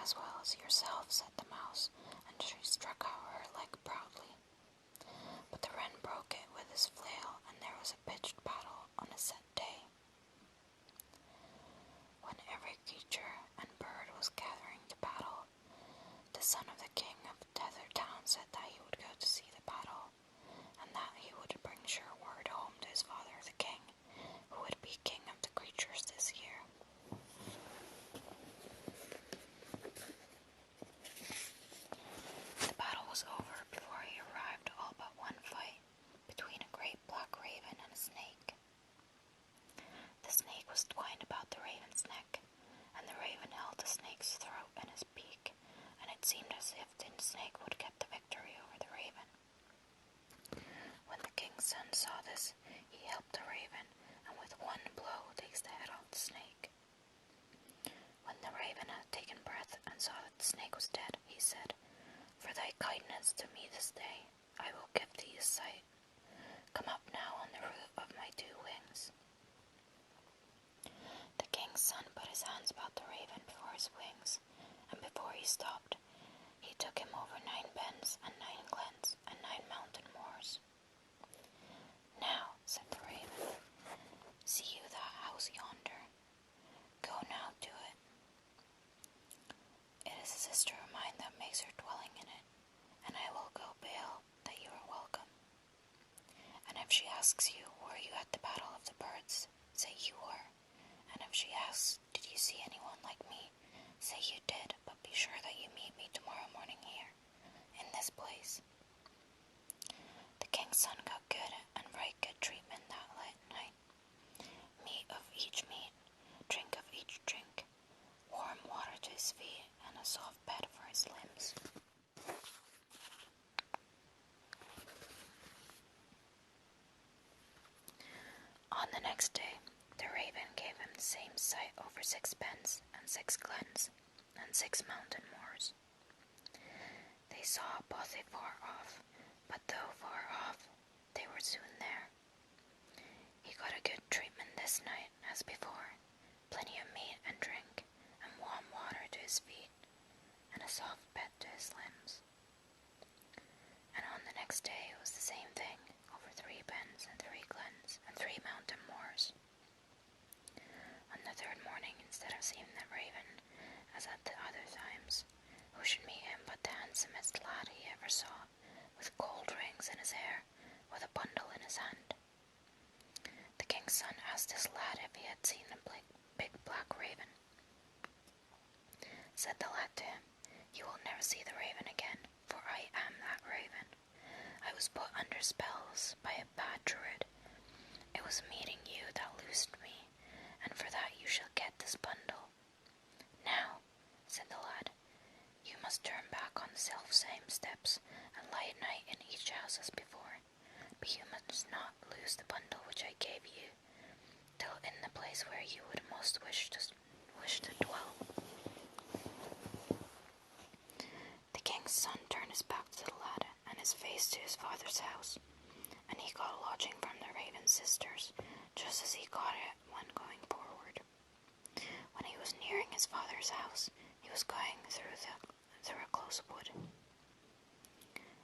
as well as yourself, said the mouse, and she struck out her leg proudly. But the wren broke it with his flail, and there was a pitched battle on a set day. When every creature and bird was gathering to battle, the son of the king of Tether Town said that he would go to see the battle, and that he would bring sure word home to his father the king, who would be king of the creatures this year. The battle was over before he arrived, all but one fight between a great black raven and a snake. The snake was twined about the raven's neck, and the raven held the snake's throat in his beak, and it seemed as if the snake would get the victory over the raven. When the king's son saw this, he helped the raven, and with one blow takes the head off the snake. When the raven had taken breath and saw that the snake was dead, he said, "For thy kindness to me this day, I will give thee a sight. Come up now on the root of my 2 wings." The king's son put his hands about the raven before his wings, and before he stopped, he took him over 9 bens and 9 glens and 9 mountain moors. "Now," said the raven, "see you that house yonder? Go now to it. It is a sister of mine that makes her dwelling in it, and I will go bail that you are welcome. And if she asks you, were you at the battle of the birds, say you were. And if she asks, did you see anyone like me, say you did, but be sure that you meet me tomorrow morning here, in this place." The king's son got good and right good treatment that night. Meat of each meat, drink of each drink, warm water to his feet, and a soft bed for his limbs. On the next day, the raven gave him the same sight over 6 bens and 6 glens and 6 mountain moors. They saw Bothy far off, but though far off, they were soon there. He got a good treatment this night as before, plenty of meat and drink, and warm water to his feet, and a soft bed to his limbs. And on the next day it was the same thing, over 3 bens and 3 glens and 3 mountain moors. On the 3rd morning, instead of seeing the raven, as at the other times, who should meet him but the handsomest lad he ever saw, with gold rings in his hair, with a bundle in his hand. The king's son asked this lad if he had seen the big black raven. Said the lad to him, "You will never see the raven again, for I am that raven. I was put under spells by a bad druid. It was meeting you that loosed me, and for that you shall get this bundle. Now," said the lad, "you must turn back on the self-same steps, and lie at night in each house as before, but you must not lose the bundle which I gave you, till in the place where you would most wish to dwell." The king's son turned his back to the lad, and his face to his father's house, and he got a lodging from the raven's sisters, just as he got it when going forward. When he was nearing his father's house, he was going through a close wood.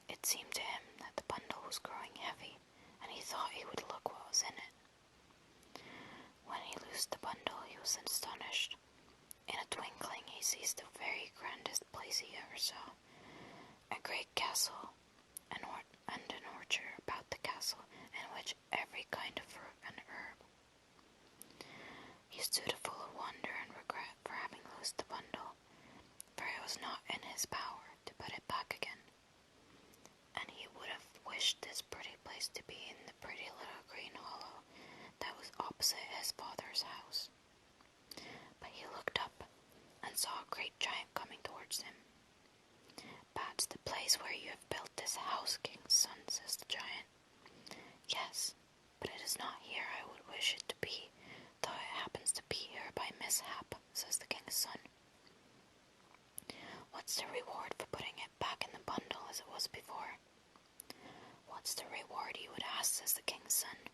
It seemed to him that the bundle was growing heavy, and he thought he would look what was in it. When he loosed the bundle, he was astonished. In a twinkling he sees the very grandest place he ever saw, a great castle, and an orchard about the castle, in which every kind of fruit and herb. He stood full of wonder and regret for having loosed the bundle, for it was not in his power to put it back again, and he would have wished this pretty place to be in the pretty little green hollow that was opposite his father's house. But he looked up and saw a great giant coming towards him. "That's the place where you have built this house, king's son," says the giant. "Yes, but it is not here I would wish it to be, though it happens to be here by mishap," says the king's son. "What's the reward for putting it back in the bundle as it was before?" "What's the reward you would ask?" says the king's son.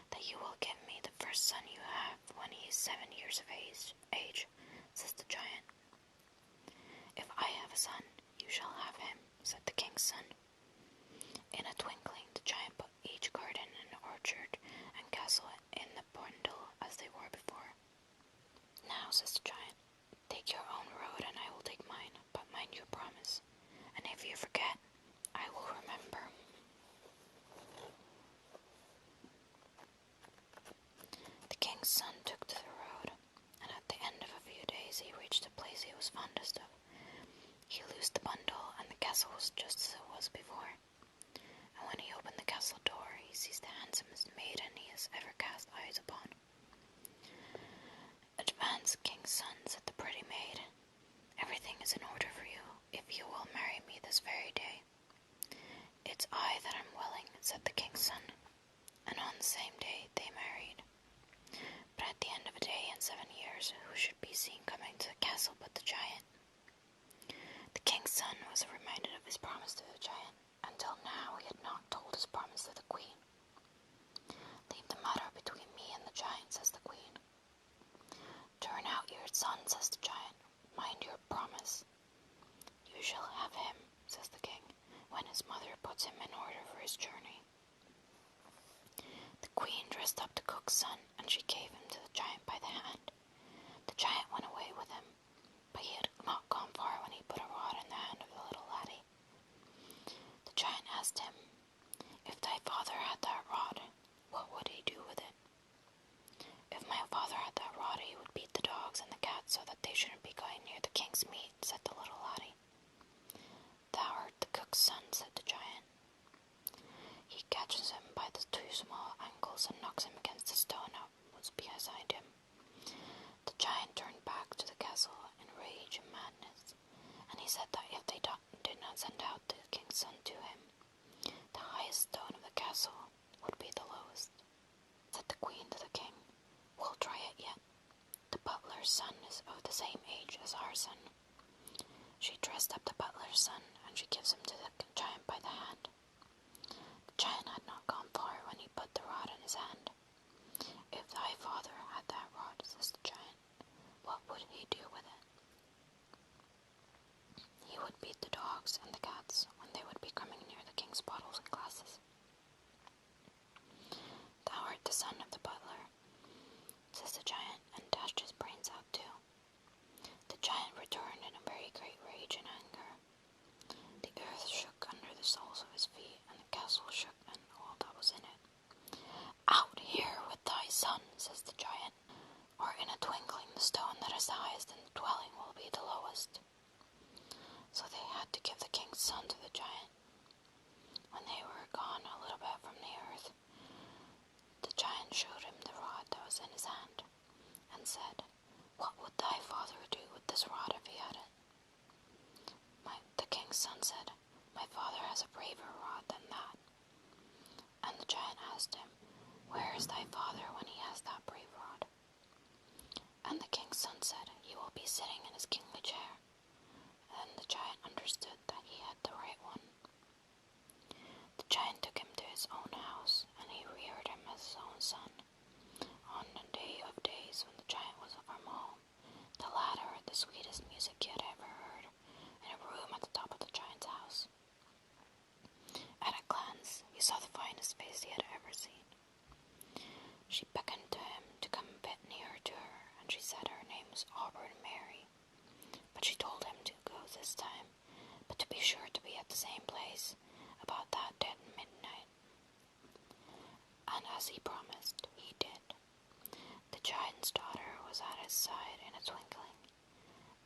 "That you will give me the first son you have when he is 7 years of age," says the giant. son, you shall have him, said the king's son. In a twinkling, the giant put each garden and orchard and castle in the bundle as they were before. Now, says the giant, take your own road and I will take mine, but mind your promise, and if you forget, I will remember. The king's son took to the road, and at the end of a few days he reached the place he was fondest of. He loosed the bundle, and the castle was just as it was before. And when he opened the castle door, he sees the handsomest maiden he has ever cast eyes upon. Advance, king's son, said the pretty maid. Everything is in order for you, if you will marry me this very day. It's I that am willing, said the king's son, and on the same day they married. But at the end of a day and 7 years, who should be seen coming to the castle but the giant? The king's son was reminded of his promise to the giant. Until now he had not told his promise to the queen. Leave the matter between me and the giant, says the queen. Turn out your son, says the giant. Mind your promise. You shall have him, says the king, when his mother puts him in order for his journey. The queen dressed up the cook's son, and she gave him to the giant by the hand. The giant went away with him, but he had not gone far when he put a rod in the hand of the little laddie. The giant asked him, if thy father had that rod, what would he do with it? If my father had that rod, he would beat the dogs and the cats so that they shouldn't be going near the king's meat, said the little laddie. Thou art the cook's son, said the giant. He catches him by the 2 small ankles and knocks him against the stone that was beside him. The giant turned back to the castle in rage and madness, and he said that if they did not send out the king's son to him, the highest stone of the castle would be the lowest. Said the queen to the king, we'll try it yet. The butler's son is of the same age as our son. She dressed up the butler's son, and she gives him to the giant by the hand. The giant had not gone far when he put the rod in his hand. If thy father had that rod, says the giant, what would he do with it? He would beat the dogs and the cats when they would be coming near the king's bottles and glasses. Thou art the son of the butler, says the giant, and dashed his brains out too. The giant returned in a very great rage and anger. The earth shook under the soles of his feet, and the castle shook and all that was in it. Out here with thy son, says the giant, or in a twinkling the stone that is the highest in the dwelling will be the lowest. So they had to give the king's son to the giant. When they were gone a little bit from the earth, the giant showed him the rod that was in his hand, and said, what would thy father do with this rod if he had it? The king's son said, my father has a braver rod than that. And the giant asked him, where is thy father when he has that brave rod? And the king's son said, he will be sitting in his kingly chair. And the giant understood that he had the right one. The giant took him to his own house, and he reared him as his own son. On the day of days when the giant was from home, the lad heard the sweetest music he had ever heard in a room at the top of the giant's house. At a glance, he saw the finest face he had ever seen. She beckoned to him to come a bit nearer to her, and she said her name was Auburn Mary. But she told him to go this time, but to be sure to be at the same place about that dead midnight. And as he promised, he did. The giant's daughter was at his side in a twinkling,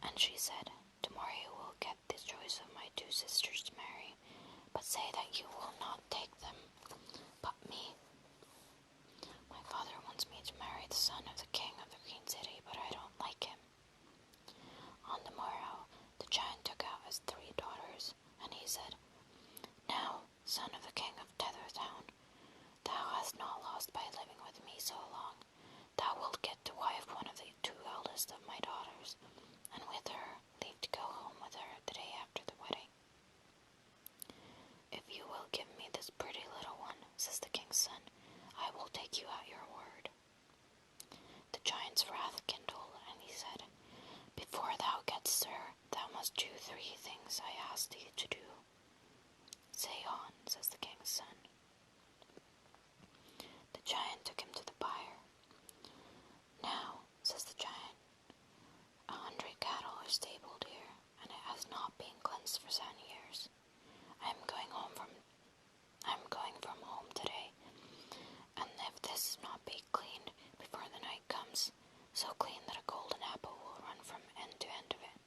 and she said, tomorrow you will get the choice of my 2 sisters to marry, but say that you will not take them, but me. My father wants me to marry the son of the king of the green city, but I don't like him. On the morrow, the giant took out his 3 daughters, and he said, now, son of the king of Tethertown, thou hast not lost by living with me so long. Thou wilt get to wife one of the 2 eldest of my daughters, and with her leave to go home with her the day after the wedding. If you will give me this pretty little one, says the king's son, I will take you at your word. The giant's wrath kindled, and he said, before thou getst her, thou must do 3 things was stabled here, and it has not been cleansed for 7 years. I'm going from home today, and if this not be cleaned before the night comes, so clean that a golden apple will run from end to end of it,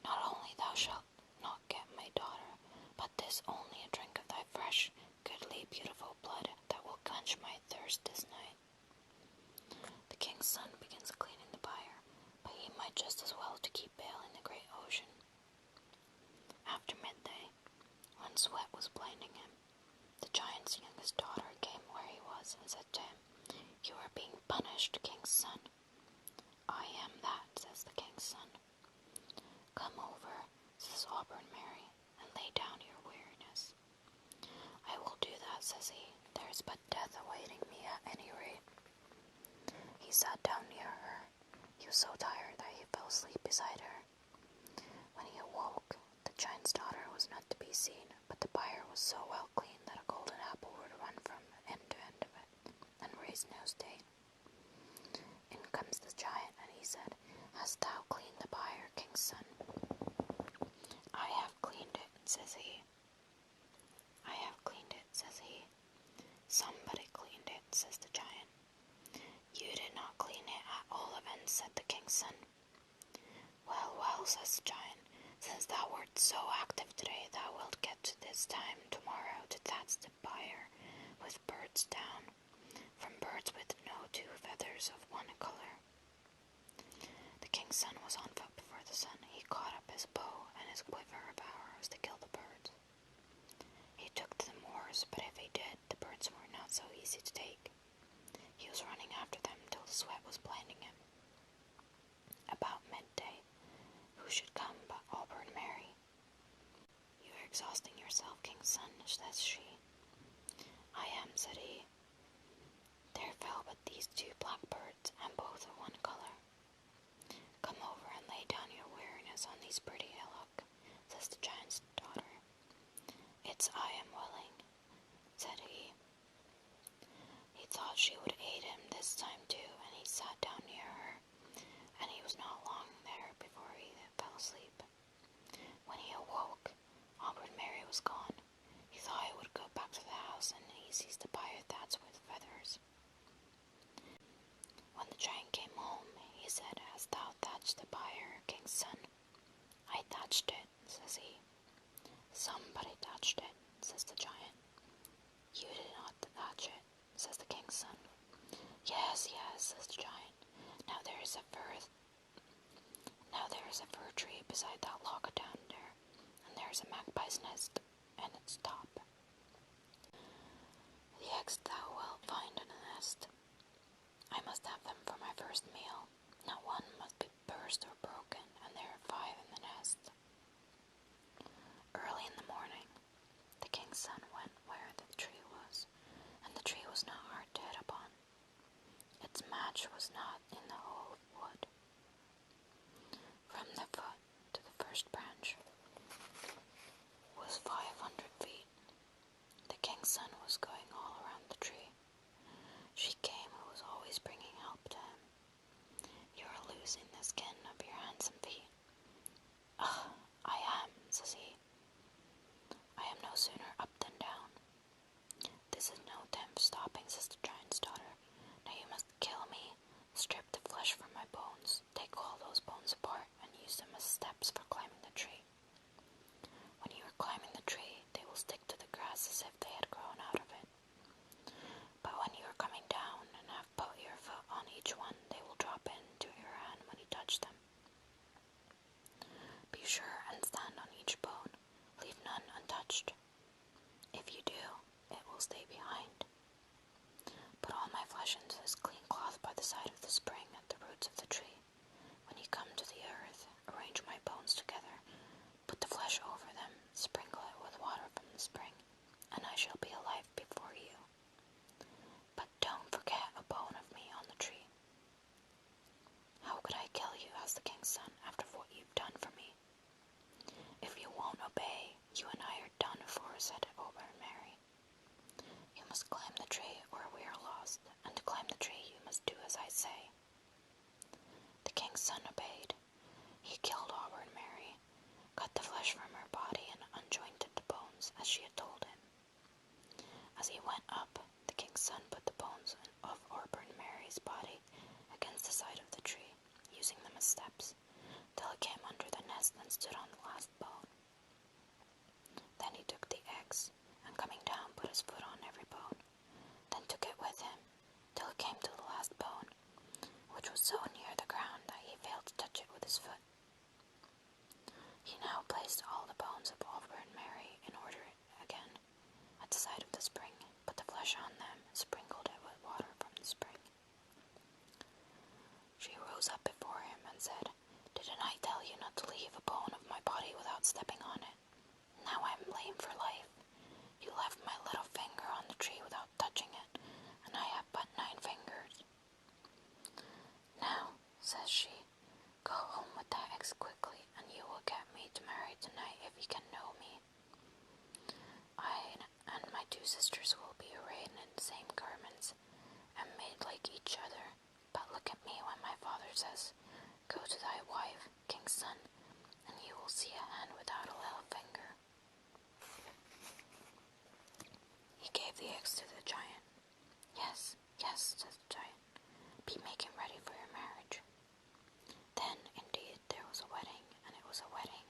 not only thou shalt not get my daughter, but this only a drink of thy fresh, goodly, beautiful blood that will quench my thirst this night. The king's son begins cleaning the byre, but he might just as well to keep bail in the great ocean. After midday, when sweat was blinding him, the giant's youngest daughter came where he was and said to him, "You are being punished, king's son." "I am that," says the king's son. "Come over," says Oban Mary, "and lay down your weariness." "I will do that," says he. "There is but death awaiting me at any rate." He sat down near her. He was so tired that he fell asleep beside her. When he awoke, the giant's daughter was not to be seen, but the byre was so well cleaned that a golden apple would run from end to end of it, and raise no stain. In comes the giant, and he said, "Hast thou cleaned the byre, king's son?" "I have cleaned it," says he. "I have cleaned it," says he. "Somebody cleaned it," says the giant. "You did not clean it at all events," said the king's son. "Well, well," says the giant, "since thou wert so active today, thou wilt get to this time tomorrow to thatch the byre with birds down, from birds with no 2 feathers of one colour." The king's son was on foot before the sun. He caught up his bow and his quiver of arrows to kill the birds. He took to the moors, but if he did, the birds were not so easy to take. He was running after them till the sweat was blinding him. About midday, who should come but Oban Mary. "You are exhausting yourself, king's son," says she. "I am," said he. "There fell but these 2 blackbirds, and both of one colour." "Come over and lay down your weariness on these pretty hillock," says the giant's daughter. "It's I am willing," said he. He thought she would aid him this time too, and he sat down near her, and he was not long there before he fell asleep. When he awoke, Oban Mary was gone. He thought he would go back to the house, and he seized the byre thatched with feathers. When the giant came home, he said, "Hast thou thatched the byre, king's son?" "I thatched it," says he. "Somebody thatched it," says the giant. "You did not thatch it," says the king's son. "Yes, yes," says the giant. Now there is a fir tree beside that log down there, and there is a magpie's nest in its top. The eggs thou wilt find in the nest. I must have them for my first meal. Not one must be burst or broken, and there are 5 in the nest." Early in the morning, the king's son went where the tree was, and the tree was not hard to hit upon. Its match was not in the whole wood. From the foot to the first branch was 500 feet. The king's son was going all around the tree. She came who was always bringing help to him. "You are losing the skin of your handsome feet." "Ugh, I am," says he. "I am no sooner up than down." "This is no time for stopping," says the giant's daughter. "Now you must kill me, strip the flesh from my bones, take all those bones apart, and use them as steps for climbing the tree. When you are climbing the tree, they will stick to the grass as if they had grown out of it. But when you are coming down and have put your foot on each one, they will drop into your hand when you touch them. Be sure and stand on each bone, leave none untouched. If you do, it will stay behind. Put all my flesh into this clean cloth by the side of the spring at the roots of the tree. When you come to the earth, arrange my bones together, put the flesh over them, sprinkle it with water from the spring, and I shall be alive before you. But don't forget a bone of me on the tree." "How could I kill you," asked the king's son, "after what you've done for me?" "If you won't obey, you and I are done for," said Oban Mary. "You must climb the tree or we are lost, and to climb the tree you must do as I say." The king's son obeyed. He killed Oban so near the ground that he failed to touch it with his foot. He now placed all the bones of Oliver and Mary in order again at the side of the spring, put the flesh on them, and sprinkled it with water from the spring. She rose up before him and said, "Didn't I tell you not to leave a bone of my body without stepping on it? Now I am lame for life. You left my little finger on the tree without touching it, and I have but 9 fingers. Now," says she, "go home with that eggs quickly, and you will get me to marry tonight if you can know me. I and my 2 sisters will be arrayed in the same garments, and made like each other. But look at me when my father says, 'Go to thy wife, king's son,' and you will see a hand without a little finger." He gave the eggs to the giant. "Yes, yes," said the giant, "be making ready for your marriage." Then, indeed, there was a wedding, and it was a wedding.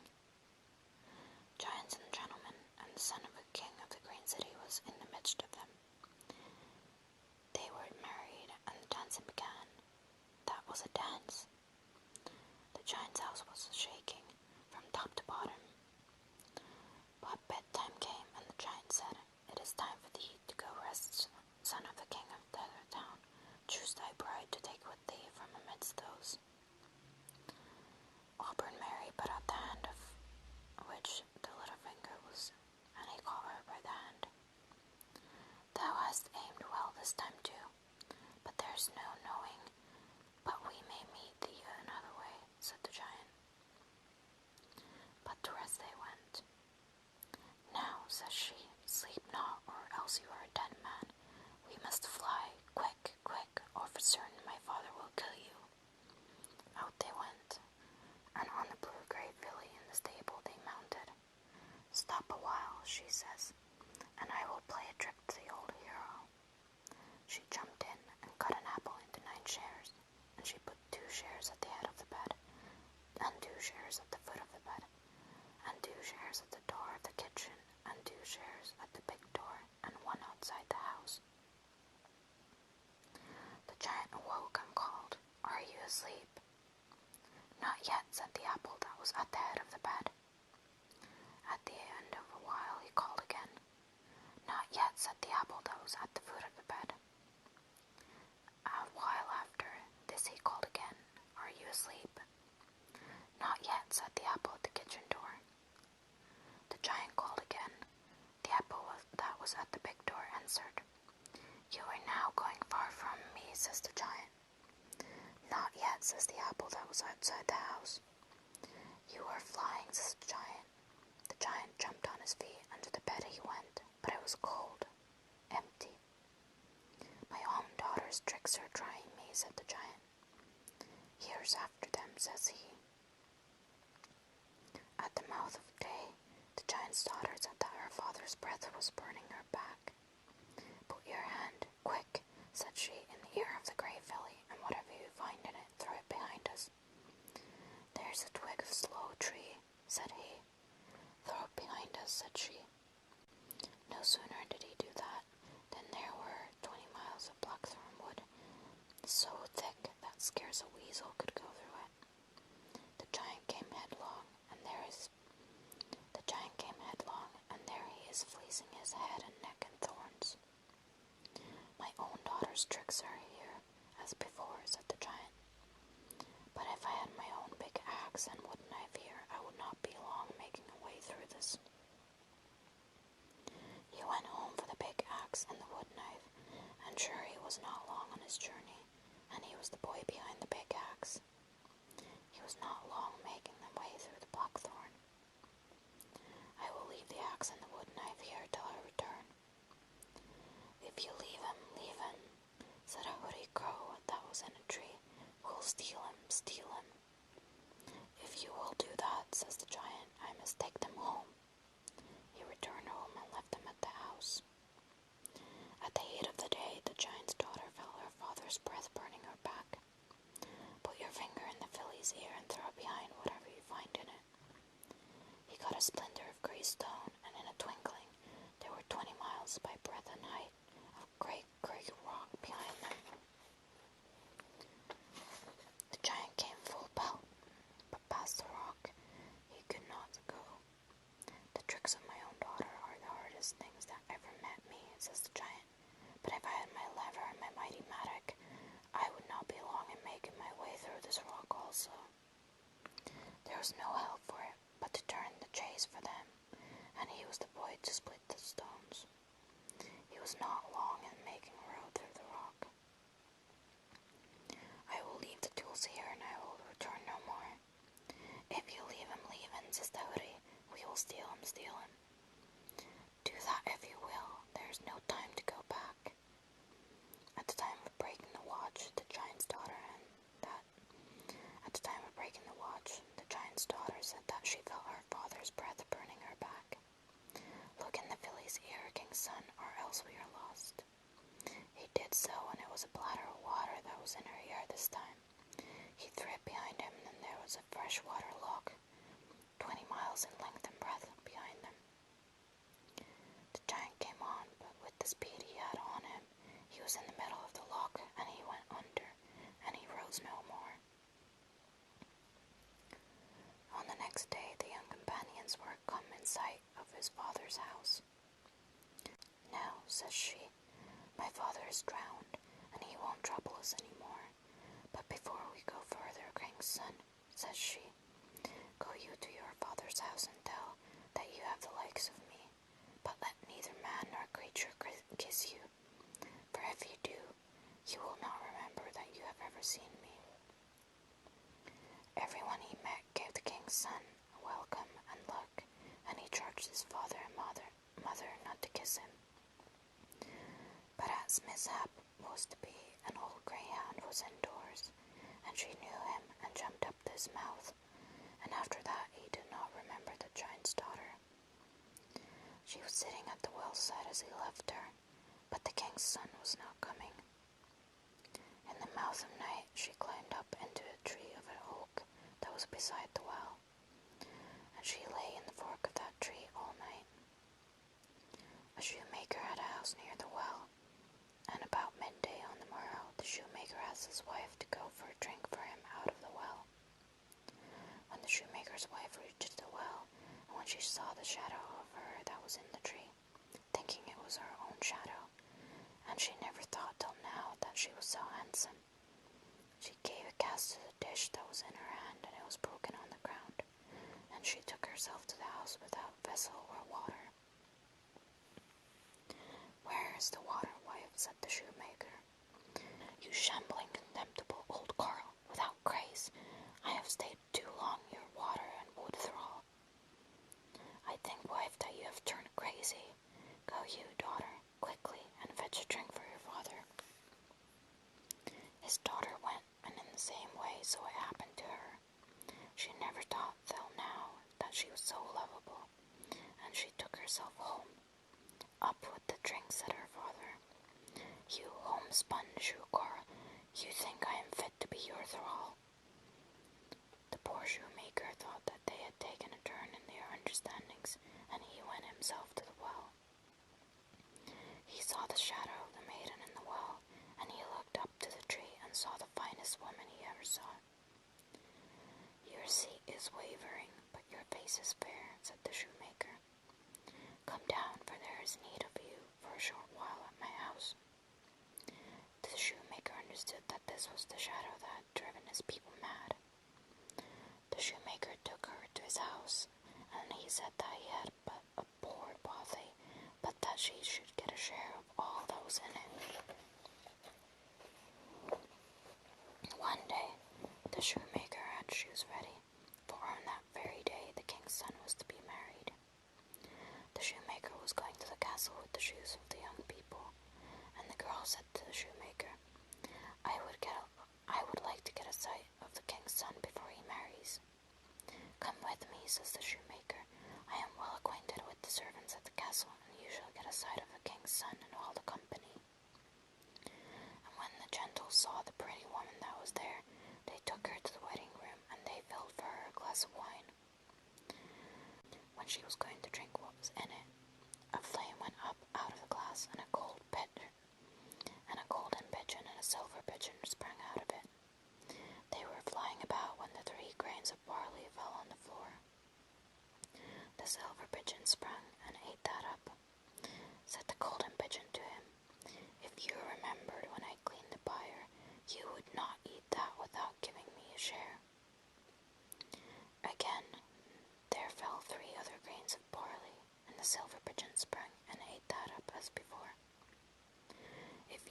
Giants and gentlemen, and the son of a king of the green city was in the midst of them. They were married, and the dancing began. That was a dance. The giant's house was shaking from top to bottom. But bedtime came, and the giant said, "It is time for thee to go rest, son of the king of the other town. Choose thy bride to take with thee from amidst those." Auburn Mary put out the hand of which the little finger was, and he caught her by the hand. "Thou hast aimed well this time too, but there is no knowing but we may meet thee another way," said the giant. But to rest they went. "Now," says she, "sleep not, or else you are a dead man. We must fly, quick, quick, or for certain my father will kill you." Out they went, and on the blue-gray filly in the stable they mounted. "Stop a while," she says, "and I will play a trick to the old hero." She jumped in and cut an apple into 9 shares, and she put 2 shares at the head of the bed, and 2 shares at the foot of the bed, and 2 shares at the door of the kitchen, and 2 shares at the big door, and 1 outside the house. The giant awoke and called, "Are you asleep?" "Not yet," said the apple that was at the head of the bed. At the end of a while he called again. "Not yet," said the apple that was at the foot of the bed. A while after this he called again, "Are you asleep?" "Not yet," said the apple at the kitchen door. The giant called again. The apple that was at the big door answered. "You are now going far from me," says the giant. "Not yet," says the apple that was outside the house. "You are flying," says the giant. The giant jumped on his feet, and to the bed he went, but it was cold, empty. "My own daughter's tricks are trying me," said the giant. "Here's after them," says he. At the mouth of day, the giant's daughter said that her father's breath was burning her back. "Put your hand, quick," said she, "in the ear of the grey filly, and whatever you find in it, throw it behind us." "There's a twig of sloe tree," said he. "Throw it behind us," said she. No sooner did he do that than there were 20 miles of blackthorn wood, so thick that scarce a weasel could go through it. The giant came headlong, and there he is fleecing his head and neck in thorns. "My own daughter's tricks are here, as before," said the giant. "But if I had my own big axe and wood knife here, I would not be long making a way through this." He went home for the big axe and the wood knife, and sure he was not long on his journey, and he was the boy behind the big axe. He was not long making the way through the blackthorn. "I will leave the axe and the wood knife here till I return." "If you leave him," said a hoodie crow that was in a tree. "We'll steal him, steal him." "If you will do that," says the giant, "I must take them home." He returned home and left them at the house. At the heat of the day, the giant's daughter felt her father's breath burning her back. "Put your finger in the filly's ear and throw it behind whatever you find in it." He got a splinter of grey stone, and in a twinkling there were 20 miles by breadth and height of great grey rock behind them. says the giant, but if I had my lever and my mighty mattock, I would not be long in making my way through this rock also. There was no help for it but to turn the chase for them, and he was the boy to split the stones. He was not long in making a road through the rock. I will leave the tools here, and I will return no more. If you leave him, says Dowdy. We will steal him. Do that if you will. There is no time to go back. At the time of breaking the watch, the giant's daughter said that she felt her father's breath burning her back. Look in the filly's ear, king's son, or else we are lost. He did so, and it was a bladder of water that was in her ear this time. He threw it behind him, and there was a fresh water lock, 20 miles in length and breadth behind them. The giant came on, but with the speed he had on him, he was in the middle of the lock, and he went under, and he rose no more. On the next day, the young companions were come in sight of his father's house. Now, says she, my father is drowned, and he won't trouble us any more. But before we go further, king's son, says she, go you to your father's house and tell that you have the likes of me, but let neither man nor creature kiss you, for if you do, you will not remember that you have ever seen me. Everyone he met gave the king's son a welcome and look, and he charged his father and mother not to kiss him. But as mishap was to be, an old greyhound was indoors, and she knew him and jumped up to his mouth, and after that he did not remember the giant's daughter. She was sitting at the well side as he left her, but the king's son was not coming. In the mouth of night she climbed up into a tree of an oak that was beside the well, and she lay in the fork of that tree all night. A shoemaker had a house near the well, and about midday on the morrow the shoemaker asked his wife to go for a drink for him out of the well. When the shoemaker's wife reached the well, and when she saw the shadow of her that was in the tree, thinking it was her own shadow, and she never thought till now that she was so handsome, she gave a cast to the dish that was in her hand, and it was broken on the ground, and she took herself to the house without vessel or water. Where is the water, wife? Said the shoemaker. You shambling, contemptible old carl, without grace, I have stayed too long your water and wood thrall. I think, wife, that you have turned crazy. Go you, daughter, quickly, and fetch a drink for your father. His daughter went, and in the same way so it happened to her. She never thought till now that she was so lovable, and she took herself home. Up with the drink, said her father. You homespun shoecar, you think I am fit to be your thrall? The poor shoemaker thought that they had taken a turn in their understandings, and he went himself to the well. He saw the shadow of the maiden in the well, and he looked up to the tree and saw the finest woman he ever saw. Your seat is wavering, but your face is fair, said the shoemaker. Come down, for there is need of you for a short while at my house. The shoemaker understood that this was the shadow that had driven his people mad. The shoemaker took her to his house, and he said that he had but a poor bothy, but that she should get a share of all that was in it. One day, the shoemaker had shoes ready, for on that very day the king's son was to be married. The shoemaker was going to the castle with the shoes of the young people, and the girl said to the shoemaker, I would like to get a sight of the king's son before he marries. Come with me, says the shoemaker. I am well acquainted with the servants at the castle, and you shall get a sight of the king's son and all the company. And when the gentles saw the pretty woman that was there, they took her to the wedding room, and they filled for her a glass of wine. When she was going to drink what was in it, a flame went up out of the glass, and a golden pigeon and a silver pigeon sprang out of it. They were flying about when the 3 grains of barley fell on the floor. The silver pigeon sprang and ate that up. Said the golden pigeon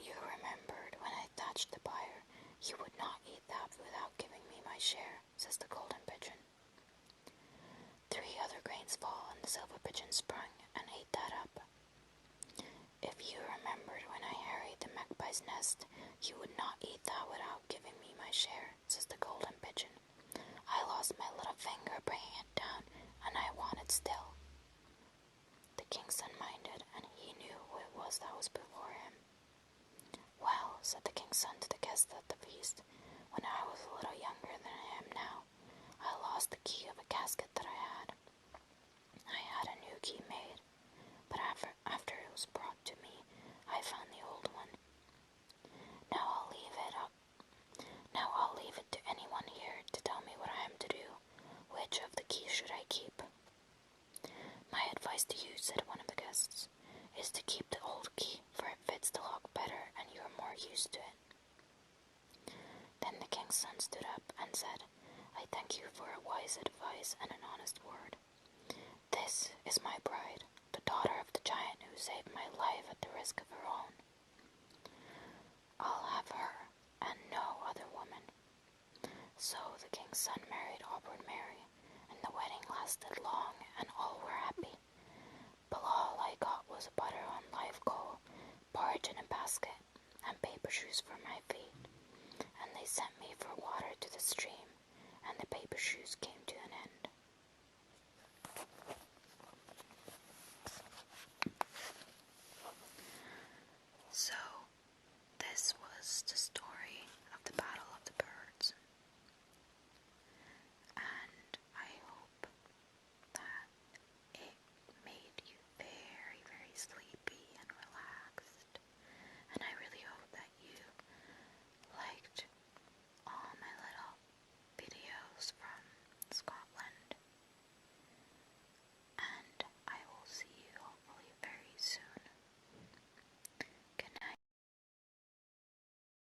you remembered when I thatched the pyre, you would not eat that without giving me my share, says the golden pigeon. 3 other grains fall, and the silver pigeon sprung and ate that up. If you remembered when I harried the magpie's nest, you would not eat that without giving me my share, says the golden pigeon. I lost my little finger bringing it down, and I want it still. The king's son minded, and he knew who it was that was before him. Well, said the king's son to the guests at the feast, when I was a little younger than I am now, I lost the key of a casket that I had. I had a new key made, but after it was brought to me, I found the old one. Now I'll leave it to anyone here to tell me what I am to do. Which of the keys should I keep? My advice to you, said one of the guests, is to keep the old key, for it fits the lock better and you are more used to it. Then the king's son stood up and said, I thank you for a wise advice and an honest word. This is my bride, the daughter of the giant who saved my life at the risk of her own. I'll have her, and no other woman. So the king's son married Auburn Mary, and the wedding lasted long, and all were happy. But all I got was butter on live coal, porridge in a basket, and paper shoes for my feet. And they sent me for water to the stream, and the paper shoes came